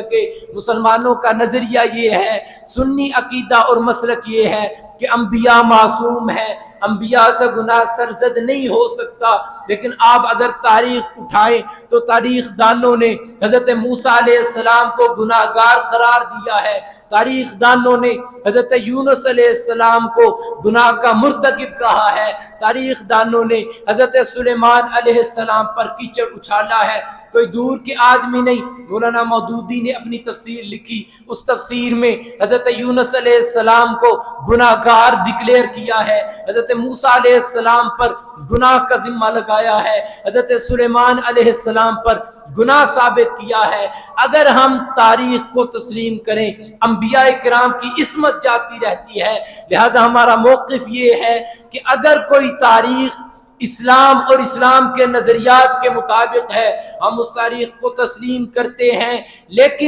کہ مسلمانوں کا نظریہ یہ ہے، سنی عقیدہ اور مسلک یہ ہے کہ انبیاء معصوم ہیں، انبیاء سے گناہ سرزد نہیں ہو سکتا. لیکن آپ اگر تاریخ اٹھائیں تو تاریخ دانوں نے حضرت موسیٰ علیہ السلام کو گناہ گار قرار دیا ہے، تاریخ دانوں نے حضرت یونس علیہ السلام کو گناہ کا مرتکب کہا ہے، تاریخ دانوں نے حضرت سلیمان علیہ السلام پر کیچڑ اچھالا ہے. کوئی دور کے آدمی نہیں. مولانا مودودی نے اپنی تفسیر لکھی، اس تفسیر میں حضرت یونس علیہ السلام کو گناہ گار ڈکلیئر کیا ہے، حضرت موسیٰ علیہ السلام پر گناہ کا ذمہ لگایا ہے، حضرت سلیمان علیہ السلام پر گناہ ثابت کیا ہے. اگر ہم تاریخ کو تسلیم کریں، انبیاء کرام کی عصمت جاتی رہتی ہے. لہذا ہمارا موقف یہ ہے کہ اگر کوئی تاریخ اسلام اور اسلام کے نظریات کے مطابق ہے، ہم اس تاریخ کو تسلیم کرتے ہیں، لیکن